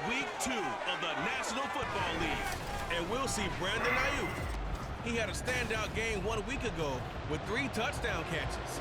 week 2 of the National Football League, and we'll see Brandon Ayuk. He had a standout game 1 week ago with 3 touchdown catches.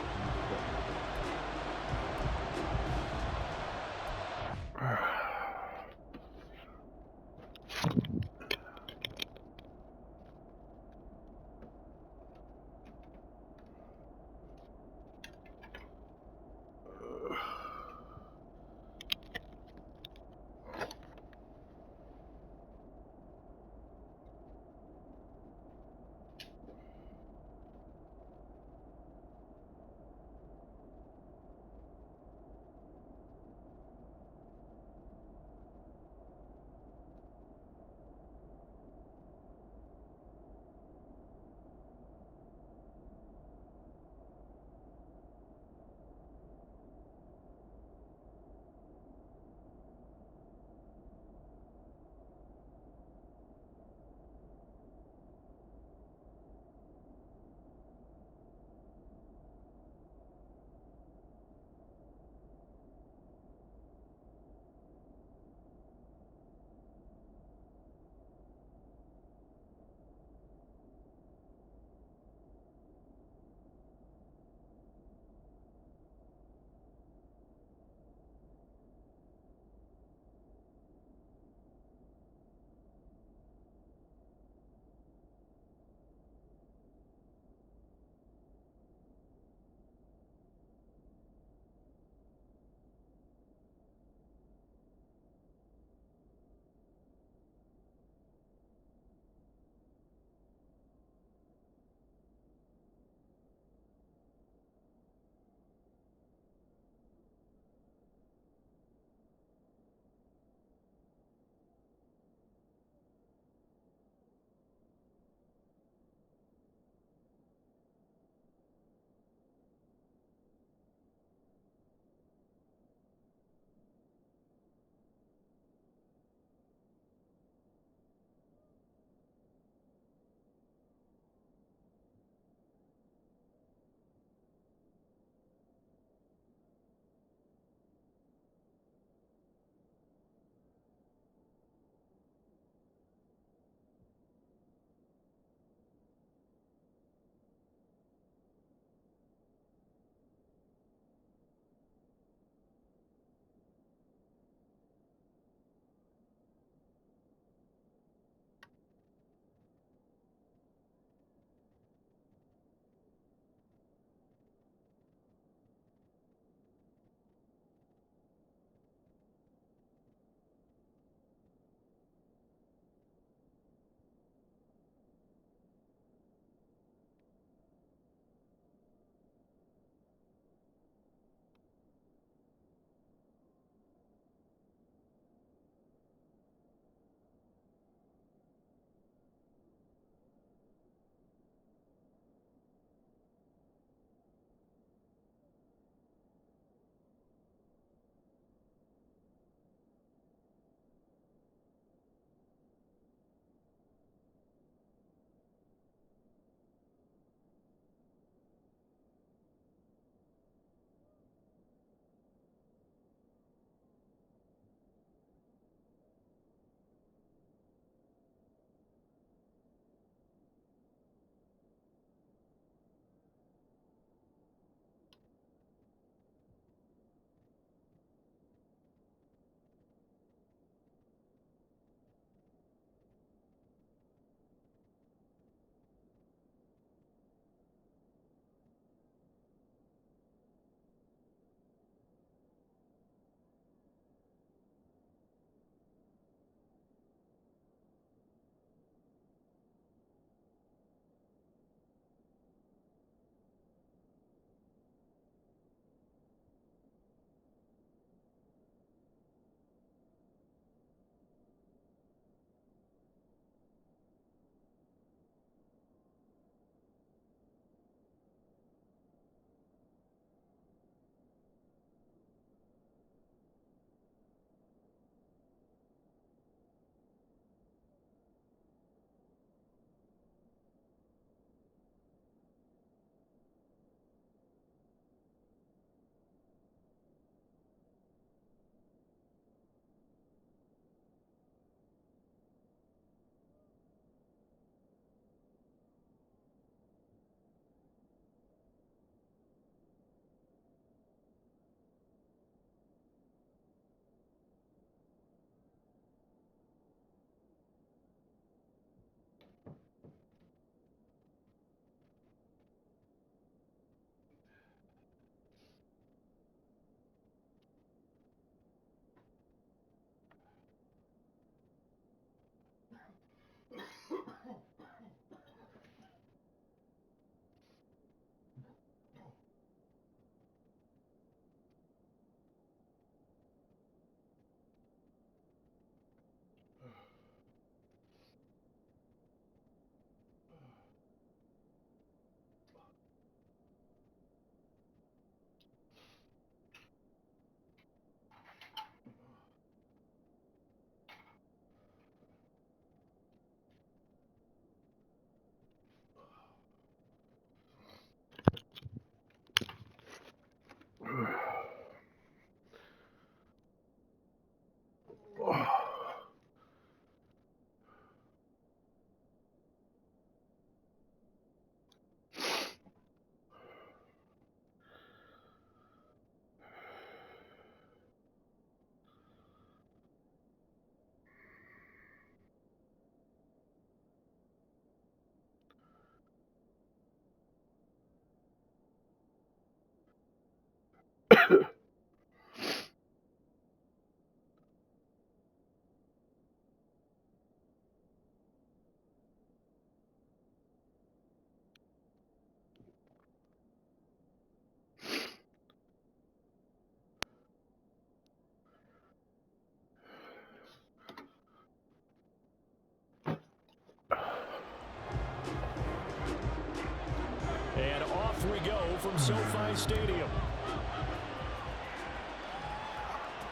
And off we go from SoFi Stadium.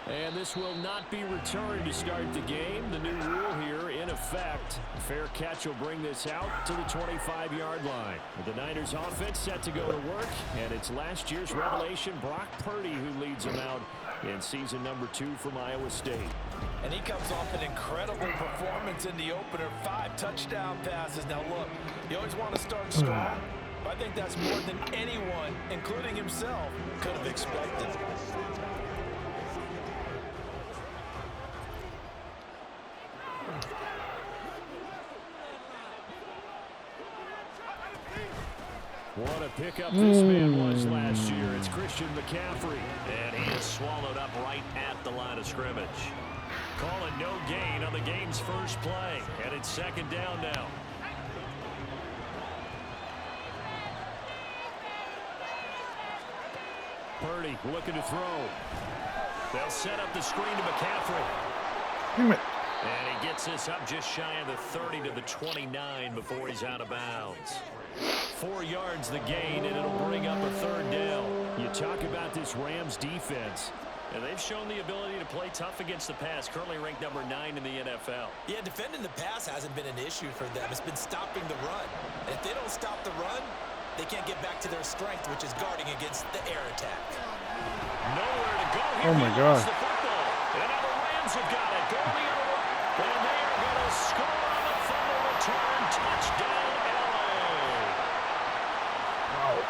And this will not be returned to start the game. The new rule here in effect. A fair catch will bring this out to the 25-yard line. With the Niners offense set to go to work. And it's last year's revelation, Brock Purdy, who leads them out in season number 2 from Iowa State. And he comes off an incredible performance in the opener. 5 touchdown passes. Now look, you always want to start strong. I think that's more than anyone, including himself, could have expected. What a pickup this man was last year. It's Christian McCaffrey. And he is swallowed up right at the line of scrimmage. Calling no gain on the game's first play. And it's second down now. Purdy looking to throw. They'll set up the screen to McCaffrey. Damn it. And he gets this up just shy of the 30 to the 29 before he's out of bounds. 4 yards the gain, and it'll bring up a third down. You talk about this Rams defense. And they've shown the ability to play tough against the pass, currently ranked number 9 in the NFL. Yeah, defending the pass hasn't been an issue for them. It's been stopping the run. And if they don't stop the run, they can't get back to their strength, which is guarding against the air attack. Nowhere to go here. Oh, my God. The football. And now the Rams have got it. Going the other way. And they are going to score on the fumble return. Touchdown, LA. Wow.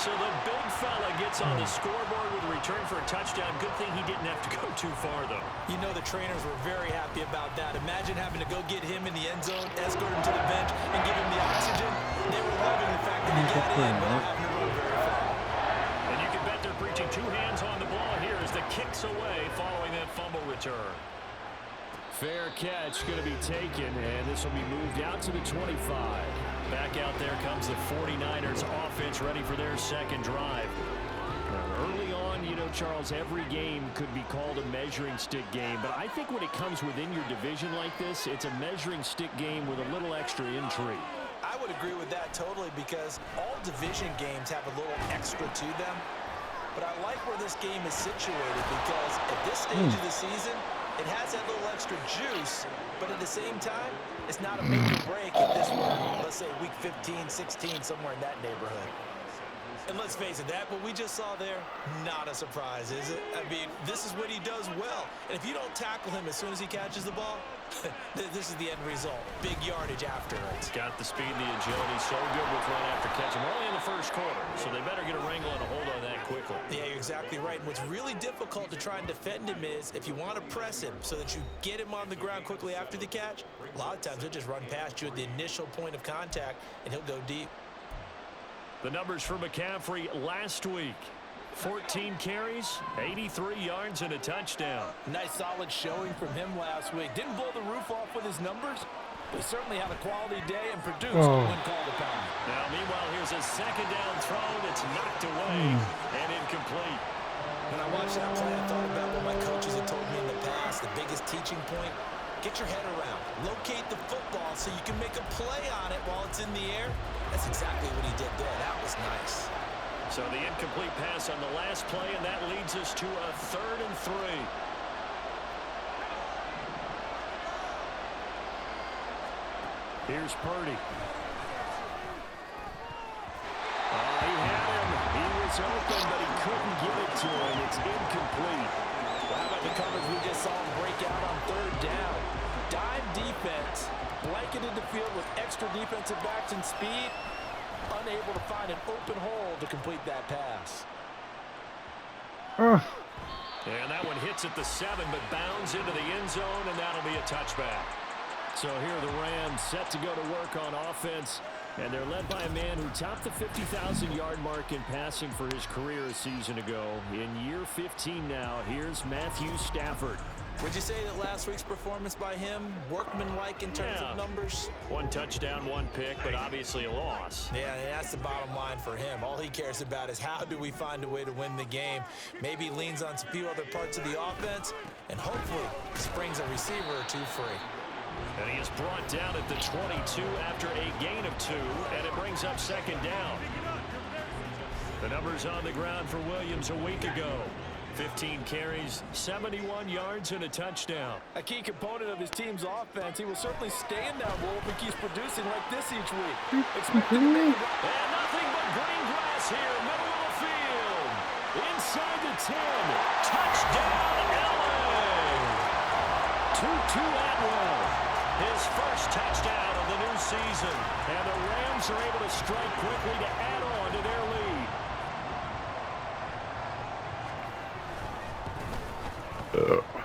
So the big fella gets on the scoreboard with a return for a touchdown. Good thing he didn't have to go too far, though. You know the trainers were very happy about that. Imagine having to go get him in the end zone, escort him to the bench, and give him the oxygen. They were loving the fact that he got in without having to run very far. And you can bet they're preaching 2 hands on the ball here as the kick's away following that fumble return. Fair catch going to be taken, and this will be moved out to the 25. Back out there comes the 49ers offense ready for their second drive. Early on, you know, Charles, every game could be called a measuring stick game. But I think when it comes within your division like this, it's a measuring stick game with a little extra intrigue. I would agree with that totally because all division games have a little extra to them. But I like where this game is situated because at this stage of the season, it has that little extra juice, but at the same time, it's not a make or break if this were, let's say, week 15, 16, somewhere in that neighborhood. And let's face it, that what we just saw there, not a surprise, is it? I mean, this is what he does well. And if you don't tackle him as soon as he catches the ball, this is the end result. Big yardage after it. Got the speed and the agility, so good with run after catch. And we're only in the first quarter, so they better get a wrangle and a hold on that quickly. Yeah, you're exactly right. And what's really difficult to try and defend him is if you want to press him so that you get him on the ground quickly after the catch, a lot of times he'll just run past you at the initial point of contact, and he'll go deep. The numbers for McCaffrey last week. 14 carries, 83 yards, and a touchdown. Nice solid showing from him last week. Didn't blow the roof off with his numbers, but certainly had a quality day and produced when called upon. Now, meanwhile, here's a second down throw that's knocked away and incomplete. When I watched that play, I thought about what my coaches had told me in the past. The biggest teaching point, get your head around. Locate the football so you can make a play on it while it's in the air. That's exactly what he did there. That was nice. So the incomplete pass on the last play, and that leads us to a 3rd and 3. Here's Purdy. He had him. He was open, but he couldn't give it to him. It's incomplete. Well, how about the coverage we just saw him break out on 3rd defensive backs in speed, unable to find an open hole to complete that pass. And that one hits at the 7, but bounds into the end zone, and that'll be a touchback. So here are the Rams set to go to work on offense, and they're led by a man who topped the 50,000-yard mark in passing for his career a season ago. In year 15 now, here's Matthew Stafford. Would you say that last week's performance by him, workmanlike in terms of numbers? 1 touchdown, 1 pick, but obviously a loss. Yeah, and that's the bottom line for him. All he cares about is how do we find a way to win the game. Maybe he leans on a few other parts of the offense, and hopefully springs a receiver or two free. And he is brought down at the 22 after a gain of 2, and it brings up 2nd down. The numbers on the ground for Williams a week ago. 15 carries, 71 yards, and a touchdown. A key component of his team's offense. He will certainly stay in that role if he keeps producing like this each week. Expect him to make it. And nothing but green grass here, middle of the field. Inside the 10. Touchdown, LA. Tutu Atwell. His first touchdown of the new season. And the Rams are able to strike quickly to add on to their lead.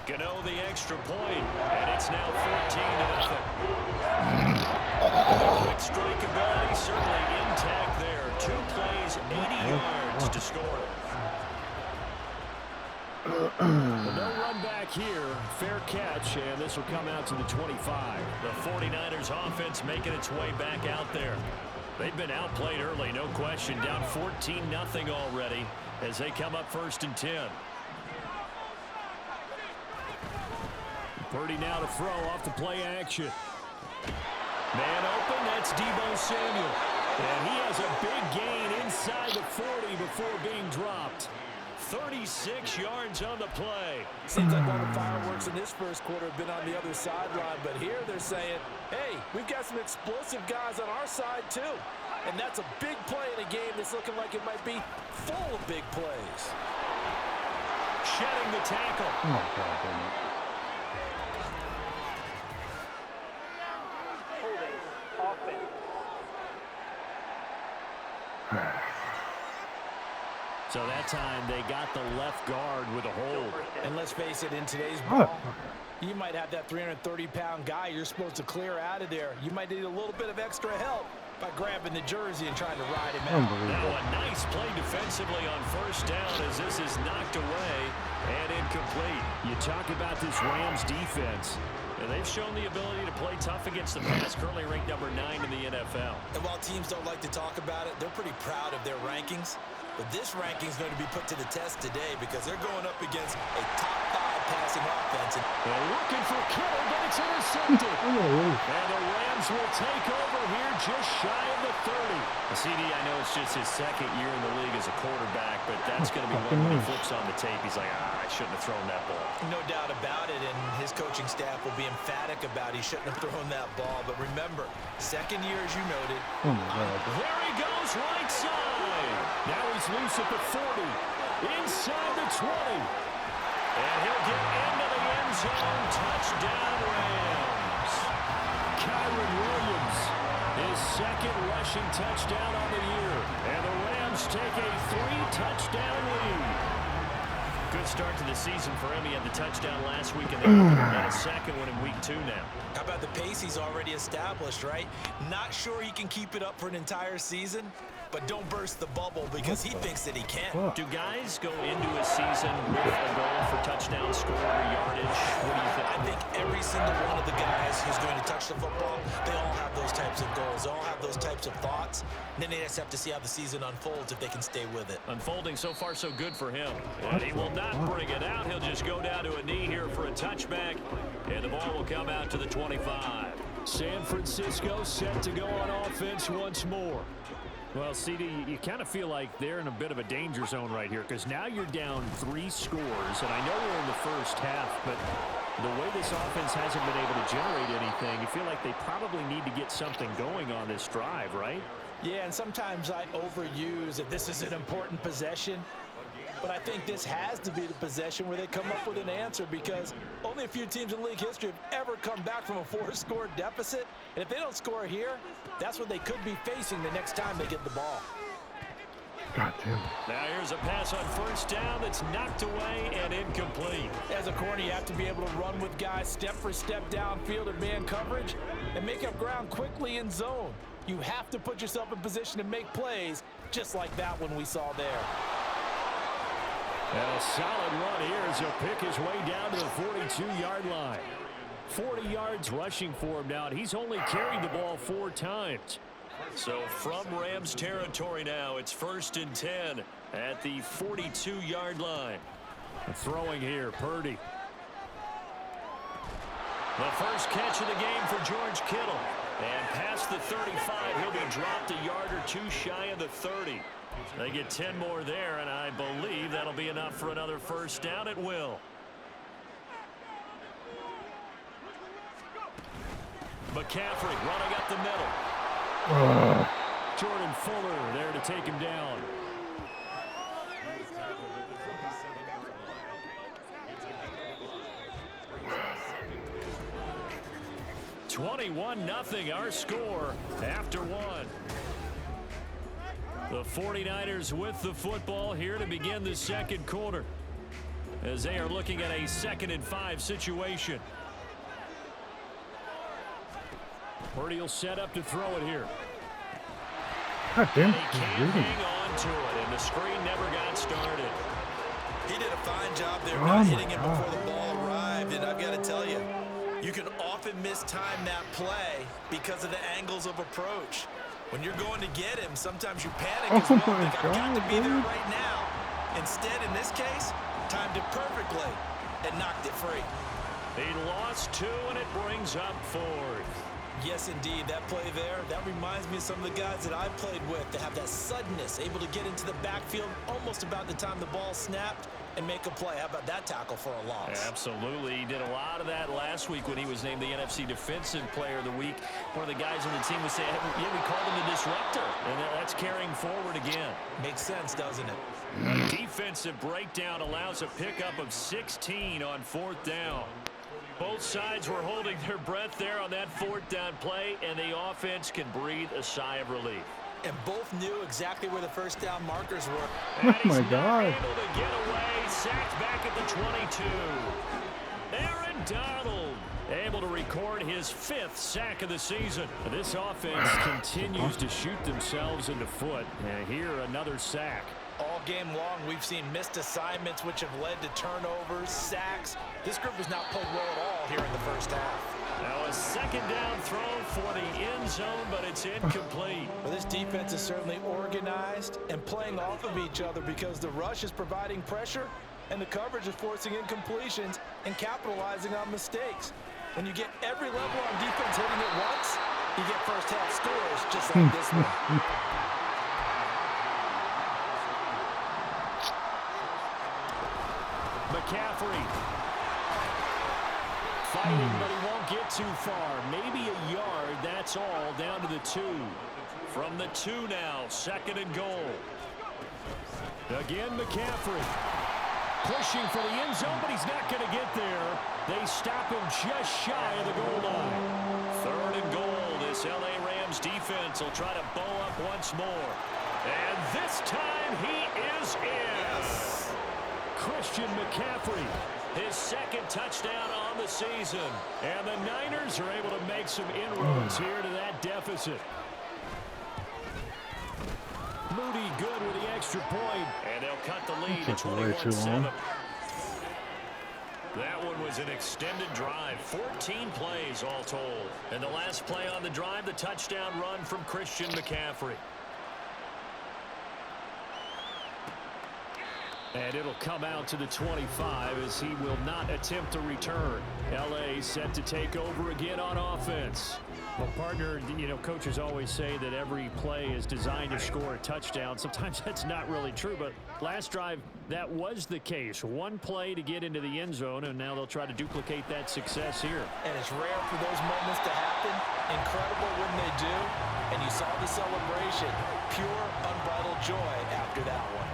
Gano the extra point, and it's now 14-0. Quick strike ability certainly intact there. 2 plays, 80 yards to score. No run back here. Fair catch, and this will come out to the 25. The 49ers offense making its way back out there. They've been outplayed early, no question. Down 14-0 already as they come up 1st and 10. Purdy now to throw off the play action. Man open, that's Deebo Samuel. And he has a big gain inside the 40 before being dropped. 36 yards on the play. Seems like all the fireworks in this first quarter have been on the other sideline, but here they're saying, hey, we've got some explosive guys on our side too. And that's a big play in a game that's looking like it might be full of big plays. Shedding the tackle. Oh, my God, damn it. So that time they got the left guard with a hold. And let's face it, in today's ball, you might have that 330-pound guy you're supposed to clear out of there. You might need a little bit of extra help by grabbing the jersey and trying to ride him out. Now a nice play defensively on 1st down as this is knocked away and incomplete. You talk about this Rams defense. And they've shown the ability to play tough against the pass, currently ranked number 9 in the NFL. And while teams don't like to talk about it, they're pretty proud of their rankings. But this ranking is going to be put to the test today because they're going up against a top 5 passing offense. They're looking for Kittle, but it's intercepted. And the Rams will take over here just shy of the 30. CD, I know it's just his 2nd year in the league as a quarterback, but that's going to be one when he flips on the tape. He's like, I shouldn't have thrown that ball. No doubt about it, and his coaching staff will be emphatic about he shouldn't have thrown that ball. But remember, 2nd year, as you noted. Oh, my God. There he goes, right side. Now he's loose at the 40, inside the 20. And he'll get into the end zone. Touchdown, Rams. Kyron Williams, his 2nd rushing touchdown on the year. And the Rams take a 3-touchdown lead. Good start to the season for him. He had the touchdown last week, and they got a 2nd one in week 2 now. How about the pace he's already established, right? Not sure he can keep it up for an entire season, but don't burst the bubble because he thinks that he can. Do guys go into a season with a goal for touchdown score or yardage? What do you think? I think every single one of the guys who's going to touch the football, they all have those types of goals. They all have those types of thoughts. And then they just have to see how the season unfolds if they can stay with it. Unfolding so far so good for him. And he will not bring it out. He'll just go down to a knee here for a touchback. And the ball will come out to the 25. San Francisco set to go on offense once more. Well, CD, you kind of feel like they're in a bit of a danger zone right here because now you're down 3 scores, and I know we're in the first half, but the way this offense hasn't been able to generate anything, you feel like they probably need to get something going on this drive, right? Yeah, and sometimes I overuse that this is an important possession. But I think this has to be the possession where they come up with an answer, because only a few teams in league history have ever come back from a 4-score deficit. And if they don't score here, that's what they could be facing the next time they get the ball. God damn. Now here's a pass on first down that's knocked away and incomplete. As a corner, you have to be able to run with guys step for step downfield in man coverage and make up ground quickly in zone. You have to put yourself in position to make plays, just like that one we saw there. And a solid run here as he'll pick his way down to the 42-yard line. 40 yards rushing for him now. He's only carried the ball 4 times. So from Rams territory now, it's 1st and 10 at the 42-yard line. Throwing here, Purdy. The first catch of the game for George Kittle. And past the 35, he'll be dropped a yard or 2 shy of the 30. They get 10 more there, and I believe that'll be enough for another first down at will. McCaffrey running up the middle. Jordan Fuller there to take him down. (21-0) our score after 1. The 49ers with the football here to begin the second quarter, as they are looking at a 2nd and 5 situation. Purdy will set up to throw it here. God damn. He can't hang on to it, and the screen never got started. He did a fine job there not hitting him before the ball arrived, and I've got to tell you, you can often mistime that play because of the angles of approach. When you're going to get him, sometimes you panic as well. Think, I've got to be there right now. Instead, in this case, timed it perfectly and knocked it free. He lost 2, and it brings up 4th. Yes, indeed. That play there, that reminds me of some of the guys that I played with that have that suddenness, able to get into the backfield almost about the time the ball snapped and make a play. How about that tackle for a loss? Absolutely. He did a lot of that last week when he was named the NFC Defensive Player of the Week. One of the guys on the team would say, yeah, we called him the disruptor. And that's carrying forward again. Makes sense, doesn't it? Defensive breakdown allows a pickup of 16 on 4th down. Both sides were holding their breath there on that 4th down play, and the offense can breathe a sigh of relief. And both knew exactly where the first down markers were. Oh my God. Able to get away, sacked back at the 22. Aaron Donald able to record his 5th sack of the season. This offense continues to shoot themselves in the foot. And here another sack. All game long, we've seen missed assignments, which have led to turnovers, sacks. This group has not played well at all here in the first half. Now a 2nd down throw for the end zone, but it's incomplete. Well, this defense is certainly organized and playing off of each other because the rush is providing pressure and the coverage is forcing incompletions and capitalizing on mistakes. When you get every level on defense hitting it once, you get first half scores just like this one. McCaffrey fighting, but he won't get too far. Maybe a yard, that's all, down to the 2. From the 2 now, 2nd and goal. Again, McCaffrey pushing for the end zone, but he's not going to get there. They stop him just shy of the goal line. 3rd and goal. This LA Rams defense will try to bow up once more. And this time he is in. Christian McCaffrey, his 2nd touchdown on the season. And the Niners are able to make some inroads here to that deficit. Moody good with the extra point. And they'll cut the lead to way too long. 21-7. That one was an extended drive. 14 plays all told. And the last play on the drive, the touchdown run from Christian McCaffrey. And it'll come out to the 25 as he will not attempt to return. L.A. set to take over again on offense. Well, partner, you know, coaches always say that every play is designed to score a touchdown. Sometimes that's not really true, but last drive, that was the case. One play to get into the end zone, and now they'll try to duplicate that success here. And it's rare for those moments to happen. Incredible when they do. And you saw the celebration. Pure, unbridled joy after that one.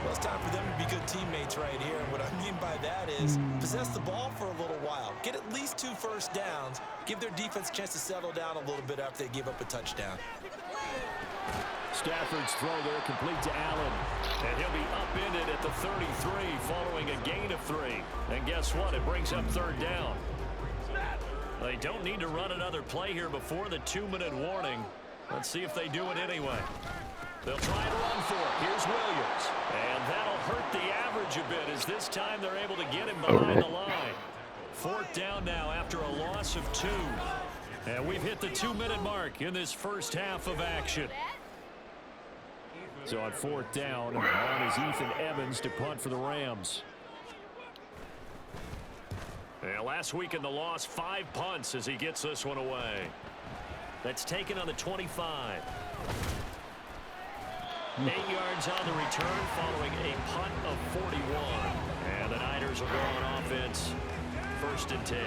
Well, it's time for them to be good teammates right here. And what I mean by that is possess the ball for a little while. Get at least 2 first downs. Give their defense a chance to settle down a little bit after they give up a touchdown. Stafford's throw there complete to Allen. And he'll be upended at the 33 following a gain of 3. And guess what? It brings up 3rd down. They don't need to run another play here before the 2-minute warning. Let's see if they do it anyway. They'll try to run for it. Here's Williams. And that'll hurt the average a bit as this time they're able to get him behind the line. 4th down now after a loss of 2. And we've hit the 2-minute mark in this first half of action. So on 4th down, on is Ethan Evans to punt for the Rams. And last week in the loss, 5 punts as he gets this one away. That's taken on the 25. 8 yards on the return following a punt of 41. And the Niners will go on offense. 1st and 10.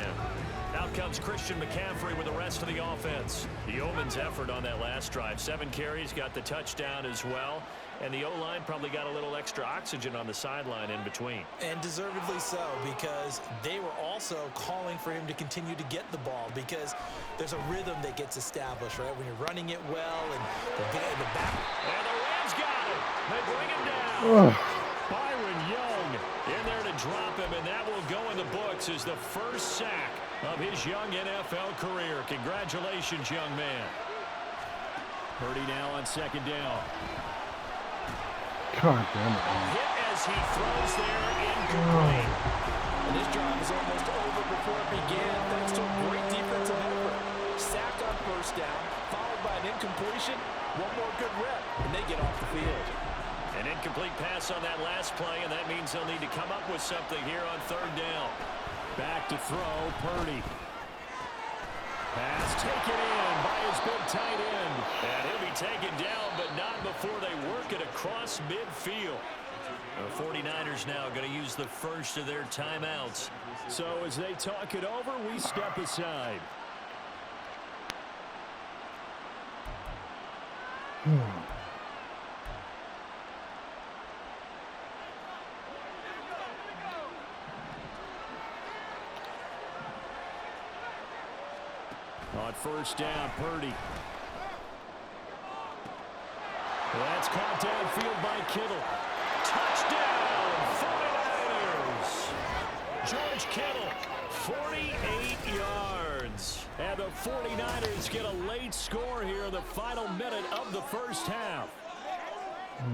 Out comes Christian McCaffrey with the rest of the offense. The Yeoman's effort on that last drive. 7 carries, got the touchdown as well. And the O-line probably got a little extra oxygen on the sideline in between. And deservedly so, because they were also calling for him to continue to get the ball, because there's a rhythm that gets established, right? When you're running it well and in the back. And the Rams got him. They bring him down. Byron Young in there to drop him, and that will go in the books as the first sack of his young NFL career. Congratulations, young man. Purdy now on 2nd down. God damn it. Hit as he throws there, incomplete. And this drive is almost over before it began, thanks to a great defensive effort. Sack on 1st down, followed by an incompletion. One more good rep, and they get off the field. An incomplete pass on that last play, and that means they'll need to come up with something here on 3rd down. Back to throw, Purdy. Pass taken in by his big tight end. And he'll be taken down, but not before they work it across midfield. The 49ers now going to use the first of their timeouts. So as they talk it over, we step aside. On 1st down, Purdy. That's caught downfield by Kittle. Touchdown, 49ers. George Kittle, 48 yards. And the 49ers get a late score here in the final minute of the first half.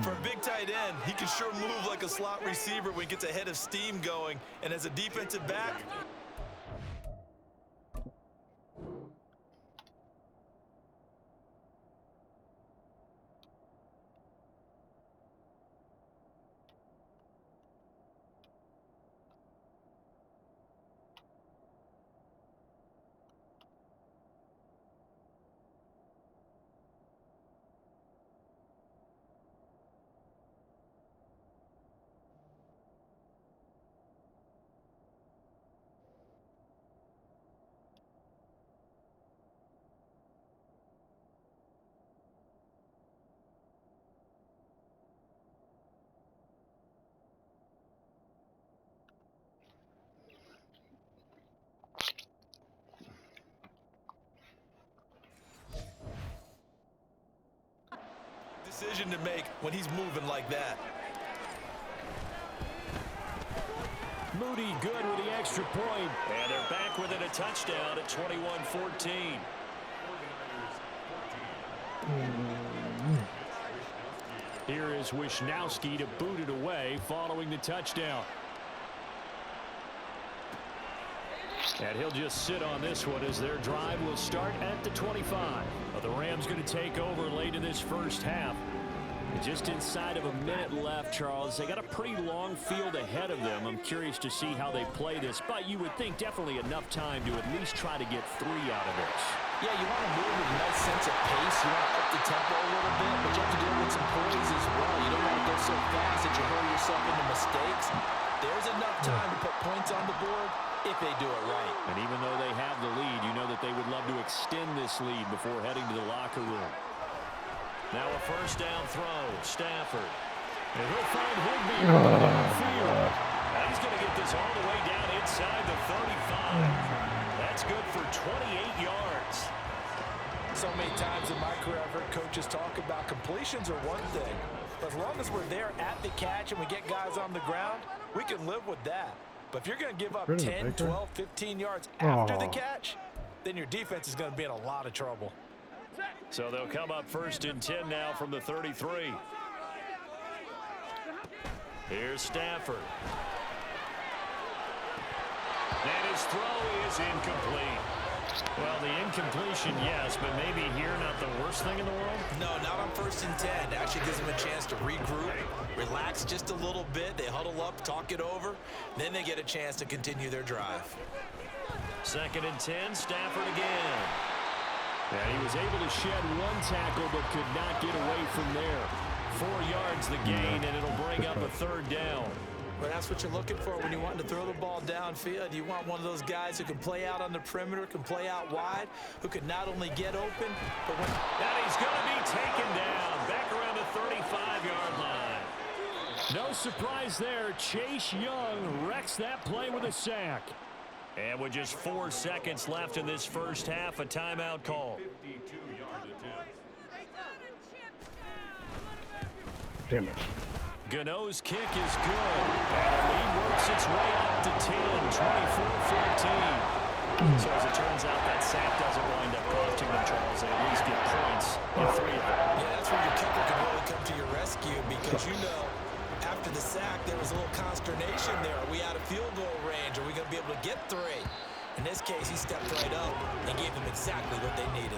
For a big tight end, he can sure move like a slot receiver when he gets a head of steam going. And as a defensive back, decision to make when he's moving like that. Moody good with the extra point. And they're back within a touchdown at 21-14. Here is Wisnowski to boot it away following the touchdown. And he'll just sit on this one as their drive will start at the 25. The Rams going to take over late in this first half. Just inside of a minute left, Charles. They got a pretty long field ahead of them. I'm curious to see how they play this, but you would think definitely enough time to at least try to get 3 out of this. Yeah, you want to move with a nice sense of pace. You want to up the tempo a little bit, but you have to do it with some poise as well. You don't want to go so fast that you hurry yourself into mistakes. There's enough time to put points on the board if they do it right. And even though they have the lead, you know that they would love to extend this lead before heading to the locker room. Now a first down throw. Stafford. And he'll find Higby downfield. And he's going to get this all the way down inside the 35. That's good for 28 yards. So many times in my career, I've heard coaches talk about completions are one thing. But as long as we're there at the catch and we get guys on the ground, we can live with that. But if you're going to give up 10, 12, 15 yards after the catch, then your defense is going to be in a lot of trouble. So they'll come up 1st and 10 now from the 33. Here's Stafford. And his throw is incomplete. Well, the incompletion, yes, but maybe here not the worst thing in the world? No, not on 1st and 10. It actually gives them a chance to regroup, relax just a little bit. They huddle up, talk it over. Then they get a chance to continue their drive. 2nd and 10, Stafford again. And he was able to shed one tackle but could not get away from there. 4 yards the gain, and it'll bring up a 3rd down. But that's what you're looking for when you want to throw the ball downfield. You want one of those guys who can play out on the perimeter, can play out wide, who can not only get open, but when... And he's going to be taken down back around the 35-yard line. No surprise there. Chase Young wrecks that play with a sack. And with just 4 seconds left in this first half, a timeout call. Damn it. Gano's kick is good. And the lead works its way up to 10, 24-14. So as it turns out, that sack doesn't wind up costing them, Charles. They at least get points in 3 of them. Yeah, that's where your kicker can really come to your rescue because you know after the sack there was a little consternation there. Are we out of field goal range? Are we going to be able to get 3? In this case, he stepped right up and gave them exactly what they needed.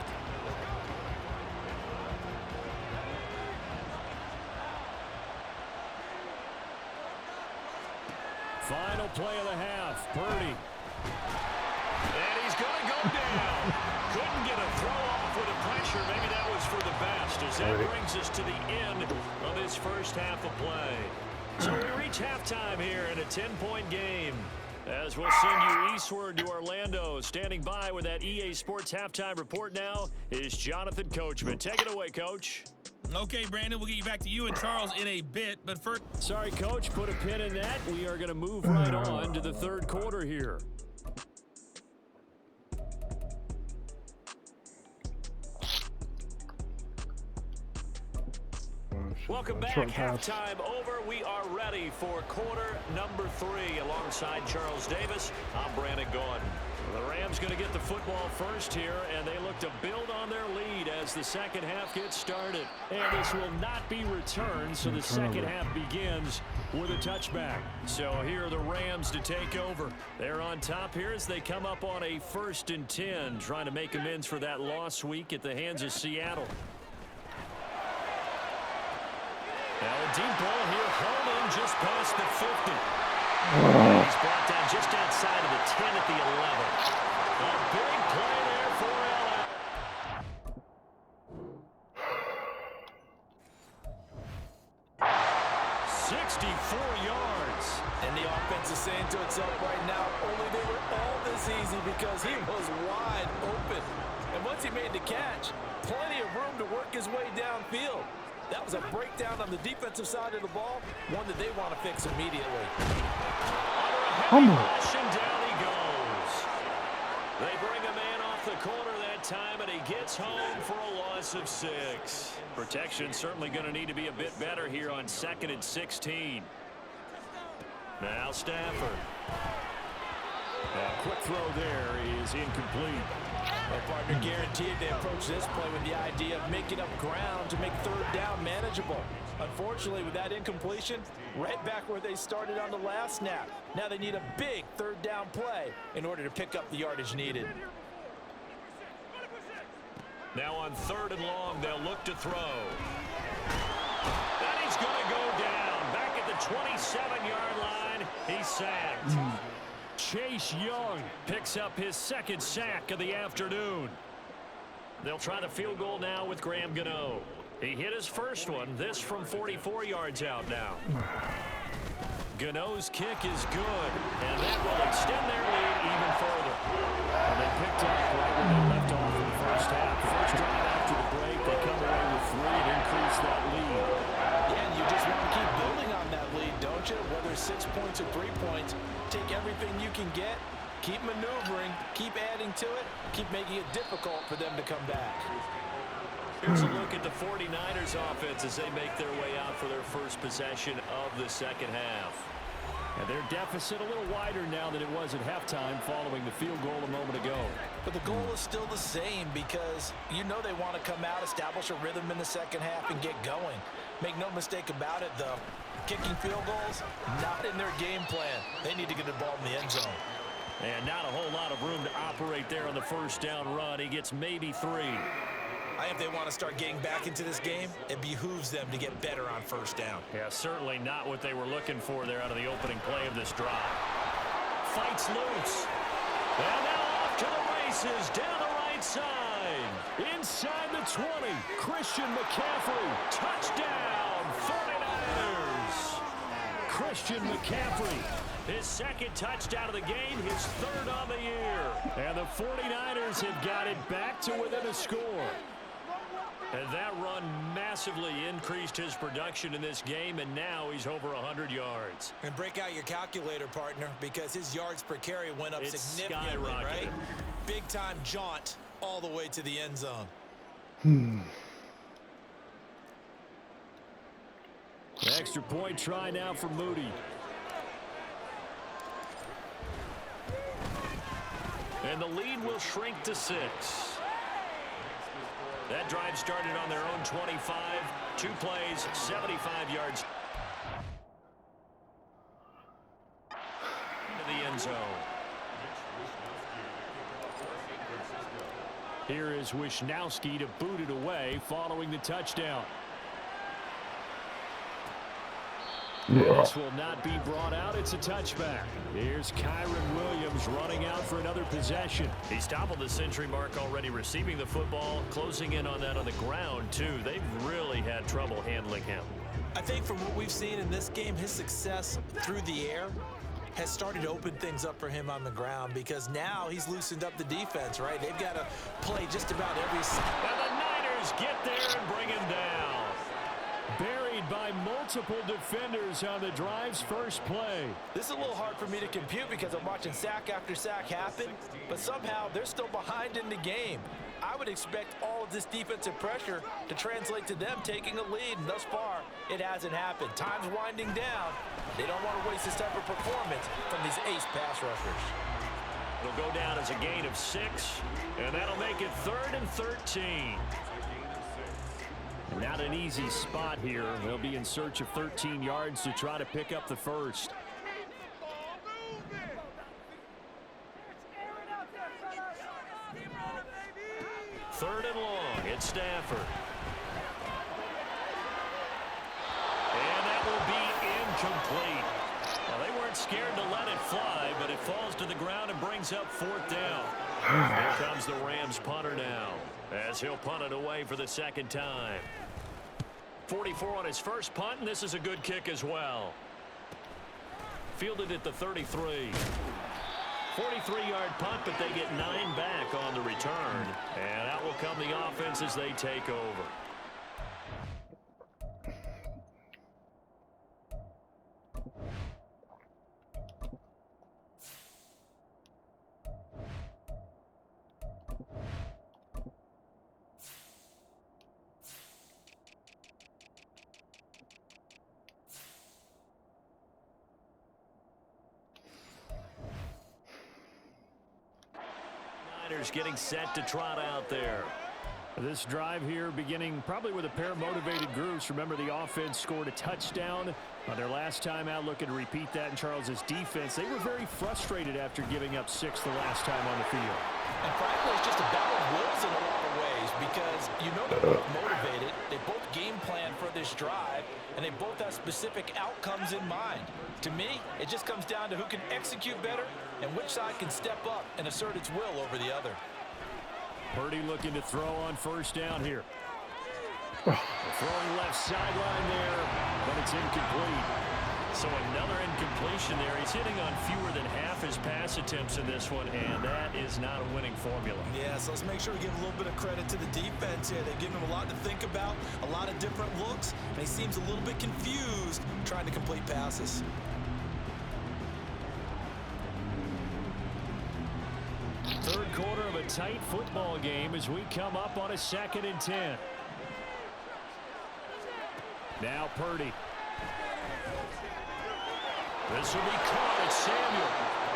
Final play of the half. Purdy. And he's going to go down. Couldn't get a throw off with the pressure. Maybe that was for the best as that brings us to the end of this first half of play. So we reach halftime here in a 10-point game. As we'll send you eastward to Orlando. Standing by with that EA Sports halftime report now is Jonathan Coachman. Take it away, Coach. Okay, Brandon, we'll get you back to you and Charles in a bit, but first... Sorry, Coach, put a pin in that. We are going to move right on to the 3rd quarter here. Welcome back. Halftime over. We are ready for quarter number 3 alongside Charles Davis. I'm Brandon Gordon. The Rams going to get the football first here, and they look to build on their lead as the second half gets started. And this will not be returned, so the second half begins with a touchback. So here are the Rams to take over. They're on top here as they come up on a 1st and 10, trying to make amends for that lost week at the hands of Seattle. Now a deep ball here, hauled in just past the 50. And he's brought down just outside of the 10 at the 11. A big play there for LA. 64 yards. And the offense is saying to itself right now, only they were all this easy because he was wide open. And once he made the catch, plenty of room to work his way downfield. That was a breakdown on the defensive side of the ball, one that they want to fix immediately. Under a heavy rush, and down he goes. They bring a man off the corner that time, and he gets home for a loss of 6. Protection certainly going to need to be a bit better here on 2nd and 16. Now Stafford. A quick throw there is incomplete. Well, partner, guaranteed they approach this play with the idea of making up ground to make 3rd down manageable. Unfortunately, with that incompletion, right back where they started on the last snap. Now they need a big 3rd down play in order to pick up the yardage needed. Now on 3rd and long, they'll look to throw. And he's going to go down. Back at the 27-yard line, he's sacked. Chase Young picks up his 2nd sack of the afternoon. They'll try the field goal now with Graham Gano. He hit his first one, this from 44 yards out now. Gano's kick is good, and that will extend their lead even further. And they picked up right where they left off in the first half. First drive after the break, they come away with 3 and increase that lead. Yeah, and you just want to keep building keep adding to it, keep making it difficult for them to come back. Here's a look at the 49ers offense as they make their way out for their first possession of the second half. And their deficit a little wider now than it was at halftime following the field goal a moment ago. But the goal is still the same because you know they want to come out, establish a rhythm in the second half, and get going. Make no mistake about it, though. Kicking field goals, not in their game plan. They need to get the ball in the end zone. And not a whole lot of room to operate there on the first down run. He gets maybe 3. I think if they want to start getting back into this game, it behooves them to get better on first down. Yeah, certainly not what they were looking for there out of the opening play of this drive. Fights loose. And now off to the races down the right side. Inside the 20, Christian McCaffrey. Touchdown, 49ers. Christian McCaffrey. His second touchdown of the game, his third on the year. And the 49ers have got it back to within a score. And that run massively increased his production in this game, and now he's over 100 yards. And break out your calculator, partner, because his yards per carry went up significantly, right? Big-time jaunt all the way to the end zone. Extra point try now for Moody. And the lead will shrink to 6. That drive started on their own 25. 2 plays, 75 yards. Into the end zone. Here is Wisnowski to boot it away following the touchdown. This will not be brought out. It's a touchback. Here's Kyron Williams running out for another possession. He's toppled the century mark already receiving the football, closing in on that on the ground, too. They've really had trouble handling him. I think from what we've seen in this game, his success through the air has started to open things up for him on the ground because now he's loosened up the defense, right? They've got to play just about every... And the Niners get there and bring him down. Buried by multiple defenders on the drive's first play. This is a little hard for me to compute because I'm watching sack after sack happen, but somehow they're still behind in the game. I would expect all of this defensive pressure to translate to them taking a lead, and thus far, it hasn't happened. Time's winding down. They don't want to waste this type of performance from these ace pass rushers. It'll go down as a gain of 6, and that'll make it 3rd and 13. Not an easy spot here. They'll be in search of 13 yards to try to pick up the first. Third and long. It's Stafford. And that will be incomplete. Well, they weren't scared to let it fly, but it falls to the ground and brings up 4th down. Here comes the Rams punter now, as he'll punt it away for the second time. 44 on his first punt, and this is a good kick as well. Fielded at the 33. 43-yard punt, but they get 9 back on the return. And out will come the offense as they take over. Getting set to trot out there. This drive here beginning probably with a pair of motivated groups. Remember, the offense scored a touchdown on their last time out, looking to repeat that in Charles's defense. They were very frustrated after giving up 6 the last time on the field. And frankly, it's just a battle of wills in a lot of ways because you know they're both motivated. They both game plan for this drive, and they both have specific outcomes in mind. To me, it just comes down to who can execute better and which side can step up and assert its will over the other. Purdy looking to throw on first down here. Throwing left sideline there, but it's incomplete. So another incompletion there. He's hitting on fewer than half his pass attempts in this one, and that is not a winning formula. Yeah, so let's make sure we give a little bit of credit to the defense here. They've given him a lot to think about, a lot of different looks, and he seems a little bit confused trying to complete passes. Third quarter of a tight football game as we come up on a 2nd and 10. Now Purdy. This will be caught at Samuel.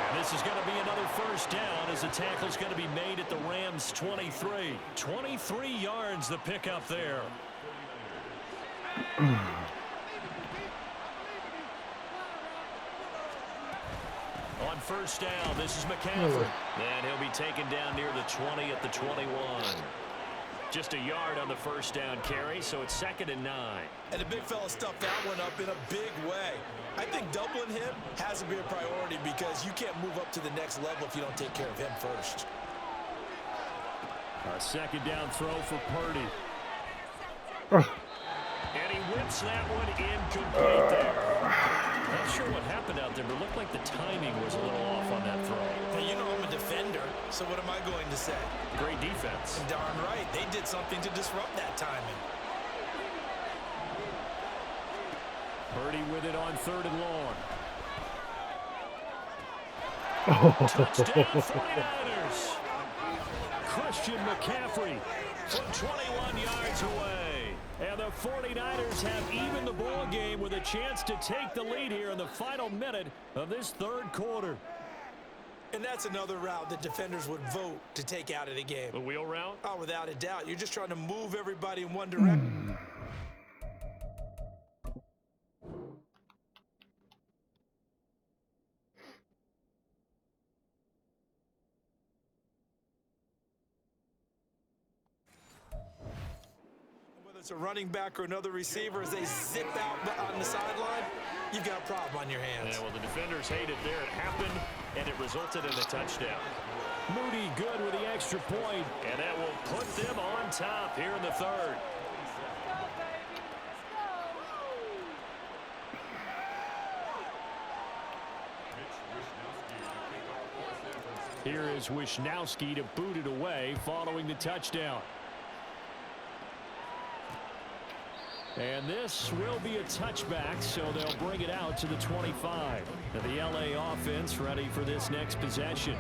And this is going to be another first down as the tackle's going to be made at the Rams' 23. 23 yards the pickup there. On first down, this is McCaffrey. And he'll be taken down near the 20 at the 21. Just a yard on the first down carry, so it's 2nd and 9. And the big fella stuffed that one up in a big way. I think doubling him has to be a priority because you can't move up to the next level if you don't take care of him first. A 2nd down throw for Purdy. And he whips that one incomplete there. Not sure what happened out there, but it looked like the timing was a little off on that throw. Well, you know I'm a defender, so what am I going to say? Great defense. And darn right, they did something to disrupt that timing. Purdy with it on 3rd and long. Touchdown 49ers. Christian McCaffrey from 21 yards away. And the 49ers have evened the ball game with a chance to take the lead here in the final minute of this 3rd quarter. And that's another route that defenders would vote to take out of the game. The wheel route? Oh, without a doubt. You're just trying to move everybody in one direction. It's a running back or another receiver as they zip out on the sideline, you've got a problem on your hands. Yeah, well, the defenders hate it there. It happened, and it resulted in a touchdown. Moody good with the extra point, and that will put them on top here in the 3rd. Here is Wisnowski to boot it away following the touchdown. And this will be a touchback, so they'll bring it out to the 25. And the LA offense ready for this next possession.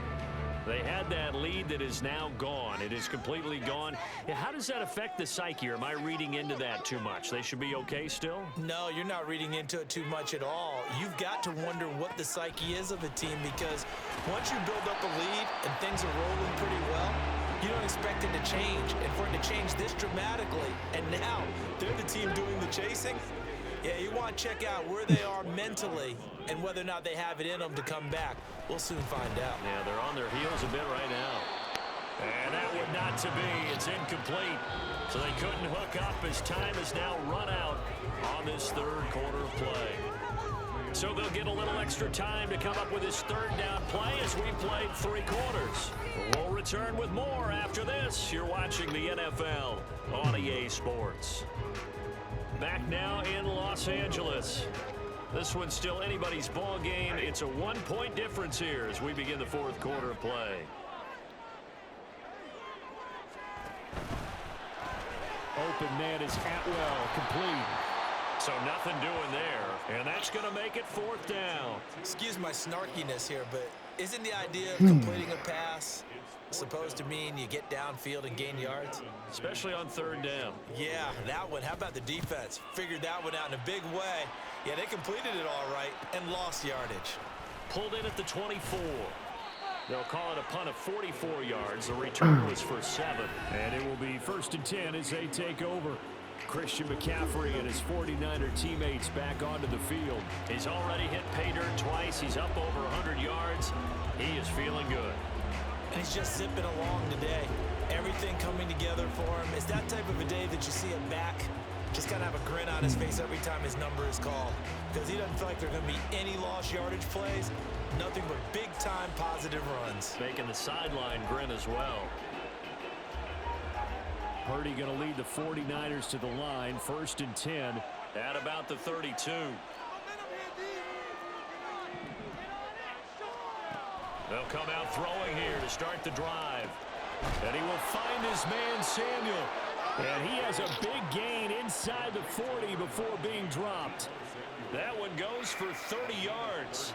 They had that lead that is now gone. It is completely gone. How does that affect the psyche? Or am I reading into that too much? They should be okay still? No, you're not reading into it too much at all. You've got to wonder what the psyche is of a team because once you build up a lead and things are rolling pretty well, you don't expect it to change. And for it to change this dramatically, and now they're the team doing the chasing, yeah, you want to check out where they are mentally and whether or not they have it in them to come back. We'll soon find out. Yeah, they're on their heels a bit right now. And that would not to be. It's incomplete. So they couldn't hook up as time has now run out on this 3rd quarter of play. So they'll get a little extra time to come up with this 3rd down play as we played 3 quarters. We'll return with more after this. You're watching the NFL on EA Sports. Back now in Los Angeles. This one's still anybody's ball game. It's a 1-point difference here as we begin the 4th quarter of play. Open man is Atwell, complete. So nothing doing there, and that's going to make it 4th down. Excuse my snarkiness here, but isn't the idea of completing a pass supposed to mean you get downfield and gain yards? Especially on 3rd down. Yeah, that one. How about the defense? Figured that one out in a big way. Yeah, they completed it all right and lost yardage. Pulled in at the 24. They'll call it a punt of 44 yards. The return was for 7. And it will be 1st and 10 as they take over. Christian McCaffrey and his 49er teammates back onto the field. He's already hit pay dirt twice. He's up over 100 yards. He is feeling good. And he's just zipping along today. Everything coming together for him. It's that type of a day that you see him back. Just kind of have a grin on his face every time his number is called. Because he doesn't feel like there are going to be any lost yardage plays. Nothing but big-time positive runs. Making the sideline grin as well. Purdy going to lead the 49ers to the line. 1st and 10 at about the 32. They'll come out throwing here to start the drive. And he will find his man Samuel. And he has a big gain inside the 40 before being dropped. That one goes for 30 yards.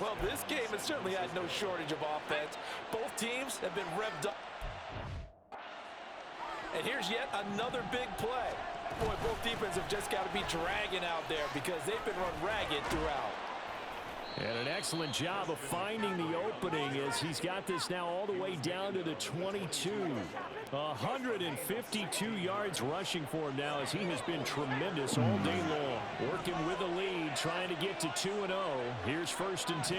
Well, this game has certainly had no shortage of offense. Both teams have been revved up. And here's yet another big play. Boy, both defenses have just got to be dragging out there because they've been run ragged throughout. And an excellent job of finding the opening as he's got this now all the way down to the 22. 152 yards rushing for him now as he has been tremendous all day long. Working with the lead, trying to get to 2-0. Here's 1st and 10.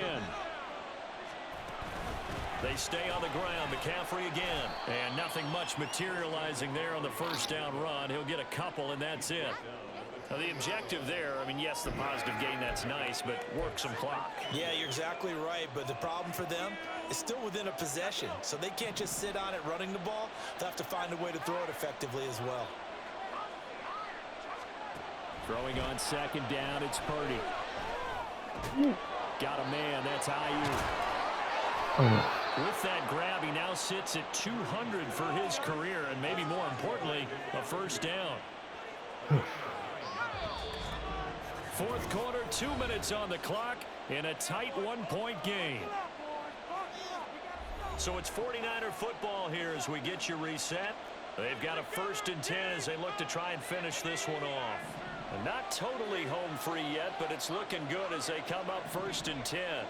They stay on the ground. McCaffrey again. And nothing much materializing there on the first down run. He'll get a couple, and that's it. Now, the objective there, I mean, yes, the positive gain, that's nice, but work some clock. Yeah, you're exactly right, but the problem for them is still within a possession, so they can't just sit on it running the ball. They'll have to find a way to throw it effectively as well. Throwing on 2nd down, it's Purdy. Got a man, that's Ayuk. With that grab, he now sits at 200 for his career, and maybe more importantly, a 1st down. 4th quarter, 2 minutes on the clock in a tight 1-point game. So it's 49er football here as we get you reset. They've got a 1st and 10 as they look to try and finish this one off. And not totally home free yet, but it's looking good as they come up 1st and 10.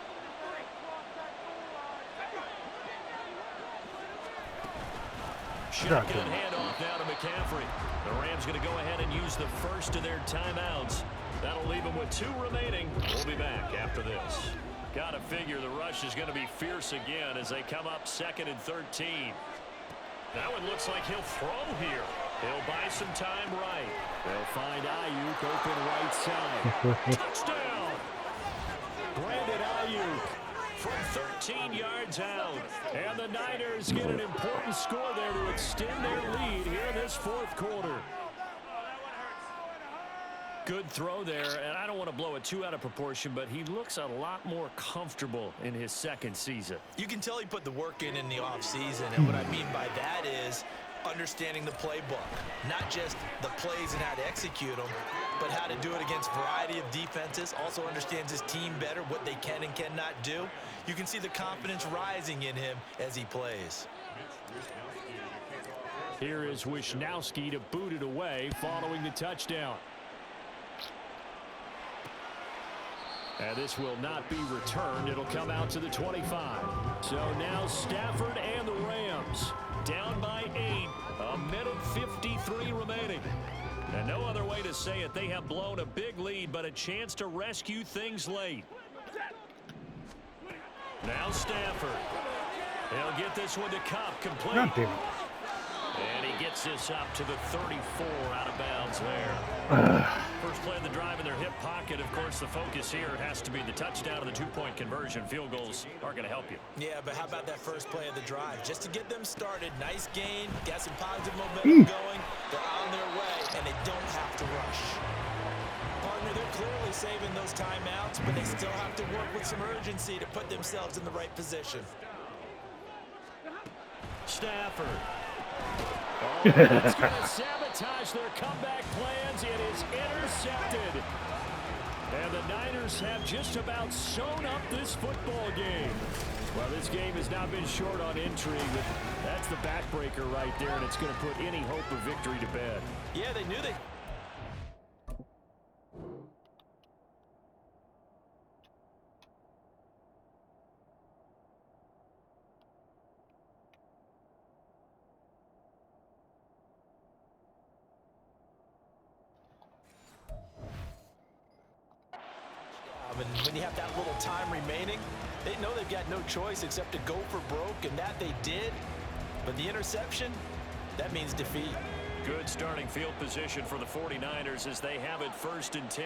Shotgun handoff now to McCaffrey. The Rams going to go ahead and use the first of their timeouts. That'll leave them with 2 remaining. We'll be back after this. Got to figure the rush is going to be fierce again as they come up 2nd and 13. Now it looks like he'll throw here. He'll buy some time right. They'll find Ayuk open right side. Touchdown! Brandon Ayuk from 13 yards out. And the Niners get an important score there to extend their lead here in this 4th quarter. Good throw there, and I don't want to blow it too out of proportion, but he looks a lot more comfortable in his 2nd season. You can tell he put the work in the offseason, and what I mean by that is understanding the playbook. Not just the plays and how to execute them, but how to do it against a variety of defenses. Also understands his team better, what they can and cannot do. You can see the confidence rising in him as he plays. Here is Wisnowski to boot it away following the touchdown. And this will not be returned. It'll come out to the 25. So now Stafford and the Rams down by 8. 1:53 remaining. And no other way to say it. They have blown a big lead, but a chance to rescue things late. Now Stafford. He'll get this one to Cup complete. And he gets this up to the 34 out of bounds there. First play of the drive in their hip pocket. Of course, the focus here has to be the touchdown and the 2-point conversion. Field goals aren't going to help you. Yeah, but how about that first play of the drive? Just to get them started. Nice gain. Got some positive momentum going. They're on their way, and they don't have to rush. Partner, they're clearly saving those timeouts, but they still have to work with some urgency to put themselves in the right position. Stafford. Oh, that's going to sabotage their comeback plans. It is intercepted. And the Niners have just about sewn up this football game. Well, this game has not been short on intrigue, but that's the backbreaker right there, and it's going to put any hope of victory to bed. Yeah, they knew they... And when you have that little time remaining, they know they've got no choice except to go for broke, and that they did. But the interception, that means defeat. Good starting field position for the 49ers as they have it 1st and 10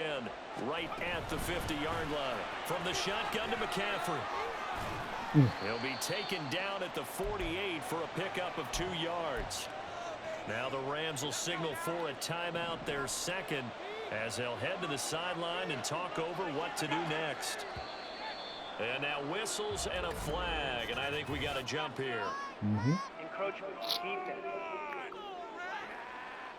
right at the 50-yard line. From the shotgun to McCaffrey. He'll be taken down at the 48 for a pickup of 2 yards. Now the Rams will signal for a timeout, their 2nd, as they'll head to the sideline and talk over what to do next. And now whistles and a flag, and I think we got to jump here. Encroachment, defense.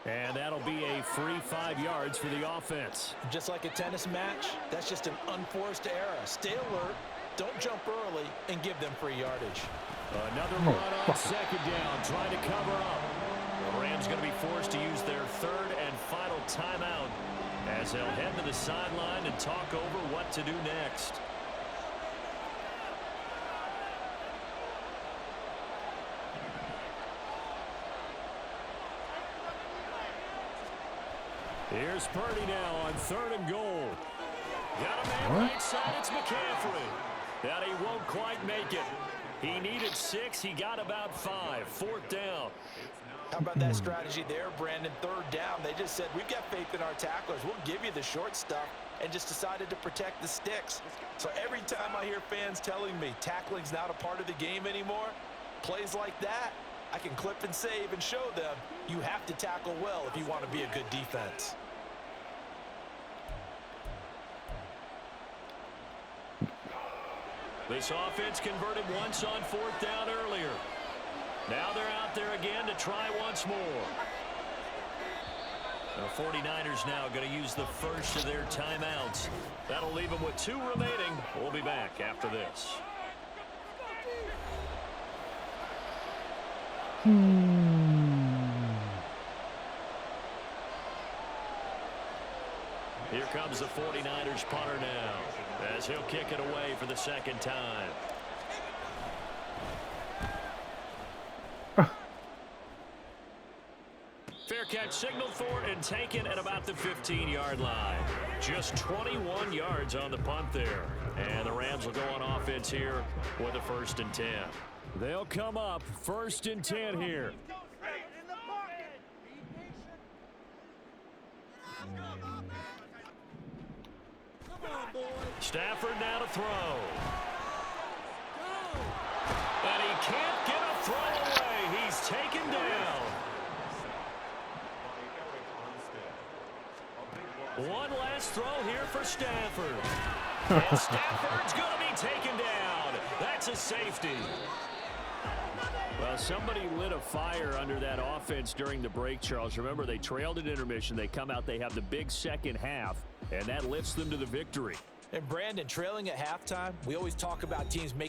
And that'll be a free 5 yards for the offense. Just like a tennis match, that's just an unforced error. Stay alert, don't jump early, and give them free yardage. Another run on second down, trying to cover up. The Rams going to be forced to use their third and final timeout as they'll head to the sideline and talk over what to do next. Here's Purdy now on 3rd and goal. Got a man right side, it's McCaffrey. That he won't quite make it. He needed 6, he got about 5. 4th down. How about that strategy there, Brandon? 3rd down, they just said, we've got faith in our tacklers. We'll give you the short stuff, and just decided to protect the sticks. So every time I hear fans telling me tackling's not a part of the game anymore, plays like that, I can clip and save and show them you have to tackle well if you want to be a good defense. This offense converted once on 4th down earlier. Now they're out there again to try once more. The 49ers now going to use the first of their timeouts. That'll leave them with 2 remaining. We'll be back after this. Here comes the 49ers punter now, as he'll kick it away for the 2nd time. Fair catch signaled for and taken at about the 15-yard line. Just 21 yards on the punt there. And the Rams will go on offense here with a 1st and 10. They'll come up 1st and 10 here. Stafford now to throw. And he can't get a throw away. He's taken down. One last throw here for Stafford. And Stafford's going to be taken down. That's a safety. Well, somebody lit a fire under that offense during the break, Charles. Remember, they trailed at intermission. They come out, they have the big second half, and that lifts them to the victory. And Brandon, trailing at halftime, we always talk about teams making